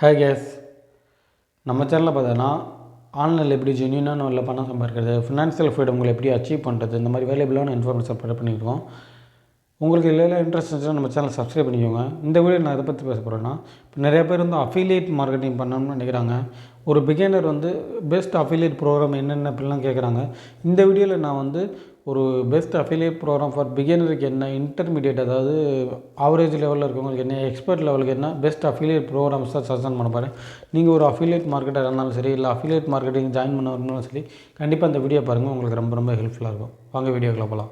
Hi guys, நம்ம சேனலில் பார்த்தோன்னா ஆன்லைனில் எப்படி ஜென்யூனான உள்ள பணம் சம்பாதிக்கிறது, ஃபினான்ஷியல் ஃப்ரீடம் உங்களை எப்படி அச்சீவ் பண்ணுறது, இந்த மாதிரி வேலைபிளான இன்ஃபர்மேஷன் ப்ரொவைட் பண்ணியிருக்கோம். உங்களுக்கு இதில் இன்ட்ரெஸ்ட் இருந்துச்சுன்னா நம்ம சேனல் சப்ஸ்கிரைப் பண்ணிக்கோங்க. இந்த வீடியோ நான் எதை பற்றி பேச போகிறேன்னா, இப்போ நிறைய பேர் வந்து அஃபிலியேட் மார்க்கெட்டிங் பண்ணணும்னு நினைக்கிறாங்க. ஒரு பிகினர் வந்து பெஸ்ட் அஃபிலியேட் ப்ரோக்ராம் என்னென்ன அப்படிலாம் கேட்குறாங்க. இந்த வீடியோவில் நான் வந்து ஒரு பெஸ்ட் அஃபிலியேட் ப்ரோக்ராம் ஃபார் பிகினருக்கு என்ன, இன்டர்மீடியேட் அதாவது ஆவரேஜ் லெவலில் இருக்கவங்களுக்கு என்ன, எக்ஸ்பர்ட் லெவலுக்கு என்ன பெஸ்ட் அஃபிலியேட் ப்ரோக்ராம்ஸ் தான் சஜஷன் பண்ண போகிறேன். நீங்கள் ஒரு அஃபிலியேட் மார்க்கெட்டாக இருந்தாலும் சரி, இல்லை அஃபிலியேட் மார்க்கெட்டிங் ஜாயின் பண்ண இருந்தாலும் சரி, கண்டிப்பாக இந்த வீடியோ பாருங்கள், உங்களுக்கு ரொம்ப ரொம்ப ஹெல்ப்ஃபுல்லாக இருக்கும். வாங்க வீடியோக்குள்ள போகலாம்.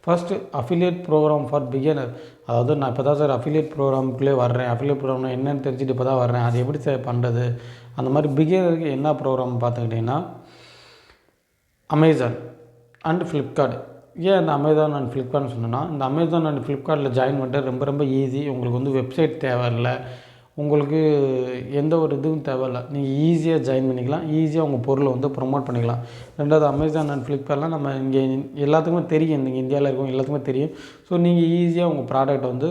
First affiliate program for beginner. அதாவது நான் இப்போ தான் சார் அஃபிலியேட் ப்ரோக்ராமுக்குள்ளே வர்றேன், அஃபிலியேட் ப்ரோக்ராம்னா என்னென்னு தெரிஞ்சுட்டு இப்போ தான் வர்றேன், அது எப்படி சார் பண்ணுறது, அந்த மாதிரி பிகினருக்கு என்ன ப்ரோக்ராம் பார்த்துக்கிட்டிங்கன்னா, அமேசான் அண்ட் ஃப்ளிப்கார்ட். ஏன் இந்த அமேசான் அண்ட் ஃப்ளிப்கார்ட்னு சொன்னேன்னா, இந்த அமேசான் அண்ட் ஃப்ளிப்கார்ட்டில் ஜாயின் பண்ணிட்டு ரொம்ப ரொம்ப ஈஸி. உங்களுக்கு வந்து வெப்சைட் தேவையில்லை, உங்களுக்கு எந்த ஒரு இதுவும் தேவையில்லை, நீங்கள் ஈஸியாக ஜாயின் பண்ணிக்கலாம், ஈஸியாக உங்கள் பொருளை வந்து ப்ரொமோட் பண்ணிக்கலாம். ரெண்டாவது அமேசான் அண்ட் ஃப்ளிப்கார்ட்லாம் நம்ம இங்கே எல்லாத்துக்குமே தெரியும், நீங்கள் இந்தியாவில் இருக்கவங்க எல்லாத்துக்குமே தெரியும். ஸோ நீங்கள் ஈஸியாக உங்கள் ப்ராடக்ட்டை வந்து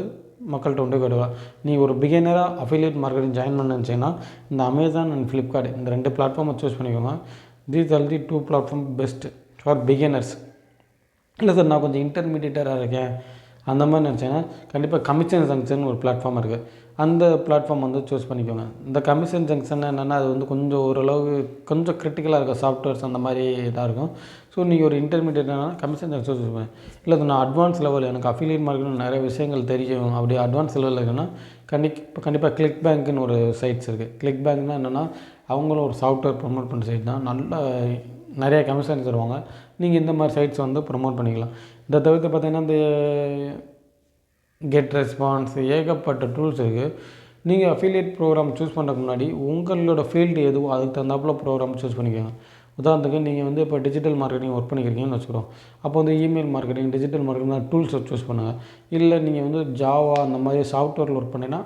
மக்கள்கிட்ட கொண்டு போய்டுவாங்க. நீங்கள் ஒரு பிகினராக அஃபிலியேட் மார்க்கெட்டிங் ஜாயின் பண்ணிச்சிங்கன்னா இந்த அமேசான் அண்ட் ஃப்ளிப்கார்ட் இந்த 2 பிளாட்ஃபார்மை சூஸ் பண்ணிக்கோங்க. These are the 2 platform best for beginners. இல்லை சார் நான் கொஞ்சம் இன்டர்மீடியேட்டராக இருக்கேன் அந்த மாதிரி நினச்சேன்னா, கண்டிப்பாக கமிஷன் ஜங்ஷன் ஒரு பிளாட்ஃபார்ம் இருக்குது, அந்த பிளாட்ஃபார்ம் வந்து சூஸ் பண்ணிக்கோங்க. இந்த கமிஷன் ஜங்ஷன் என்னென்னா, அது வந்து கொஞ்சம் ஓரளவு கொஞ்சம் கிரிட்டிக்கலாக இருக்கும், சாஃப்ட்வேர்ஸ் அந்த மாதிரி இதாக இருக்கும். ஸோ நீங்கள் ஒரு இன்டர்மீடியேட்னா கமிஷன் ஜங்ஷன் சூஸ் பண்ணுவேன். இல்லை நான் அட்வான்ஸ் லெவல், எனக்கு அஃபிலியேட் மார்க்கெட்டிங் நிறைய விஷயங்கள் தெரியும், அப்படி அட்வான்ஸ் லெவலில் இருக்குன்னா கண்டிப்பாக கிளிக் பேங்க்னு ஒரு சைட்ஸ் இருக்குது. கிளிக் பேங்க்னா என்னென்னா, அவங்களும் ஒரு சாஃப்ட்வேர் ப்ரொமோட் பண்ணுற சைட் தான், நல்ல நிறைய கமிஷன் தருவாங்க. நீங்கள் இந்த மாதிரி சைட்ஸ் வந்து ப்ரொமோட் பண்ணிக்கலாம். இதை தவிர்த்து பார்த்திங்கன்னா, இந்த கெட் ரெஸ்பான்ஸ் ஏகப்பட்ட டூல்ஸ் இருக்குது. நீங்கள் அஃபிலியேட் ப்ரோக்ராம் சூஸ் பண்ணுறதுக்கு முன்னாடி உங்களோட ஃபீல்டு எதுவோ அதுக்கு தகுந்தாப்புல ப்ரோக்ராம் சூஸ் பண்ணிக்கோங்க. உதாரணத்துக்கு நீங்கள் வந்து இப்போ டிஜிட்டல் மார்க்கெட்டிங் ஒர்க் பண்ணிக்கிறீங்கன்னு வச்சுக்கிறோம். அப்போ வந்து இமெயில் மார்க்கெட்டிங், டிஜிட்டல் மார்க்கெட்டிங் தான் டூல்ஸை சூஸ் பண்ணுங்கள். இல்லை நீங்கள் வந்து ஜாவா அந்த மாதிரி சாஃப்ட்வேரில் ஒர்க் பண்ணிங்கன்னா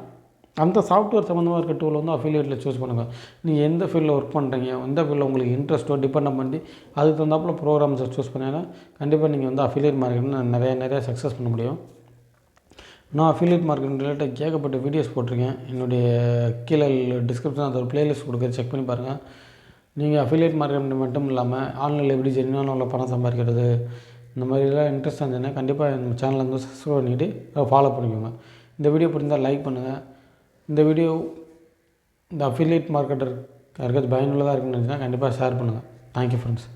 அந்த சாஃப்ட்வேர் சம்மந்தமாக இருக்க டூல் வந்து அஃபிலியேட்டில் சூஸ் பண்ணுங்கள். நீங்கள் எந்த ஃபீல்டில் ஒர்க் பண்ணுறீங்க, எந்த ஃபீல்டில் உங்களுக்கு இன்ட்ரெஸ்ட்டோ டிபெண்ட் பண்ணி அதுக்கு தகுந்தாப்புல ப்ரோக்ராம்ஸை சூஸ் பண்ணிங்கன்னா கண்டிப்பாக நீங்கள் வந்து அஃபிலியேட் மார்க்கெட்டிங் நிறைய சக்ஸஸ் பண்ண முடியும். நான் அஃபிலியேட் மார்க்கெட்டிங் ரிலேட்டட் ஏகப்பட்ட வீடியோஸ் போட்டிருக்கேன். என்னுடைய கீழே டிஸ்கிரிப்ஷன் அது ஒரு ப்ளேலிஸ்ட் கொடுக்குறது, செக் பண்ணி பாருங்கள். நீங்கள் அஃபிலியேட் மார்க்கெட்டிங் மட்டும் இல்லாமல் ஆன்லைனில் எப்படி ஜென்யூனான உள்ள பணம் சம்பாதிக்கிறது, இந்த மாதிரிலாம் இன்ட்ரெஸ்ட் இருந்துச்சுன்னா கண்டிப்பாக நம்ம சேனலை வந்து சப்ஸ்கிரைப் பண்ணிவிட்டு ஃபாலோ பண்ணிக்கோங்க. இந்த வீடியோ பிடிச்சிருந்தால் லைக் பண்ணுங்கள். இந்த வீடியோ இந்த அஃபிலியேட் மார்க்கெட்டர் யாருக்காச்சும் பயனுள்ளதாக இருக்குன்னு நினச்சிங்கன்னா கண்டிப்பாக ஷேர் பண்ணுங்கள். Thank you friends.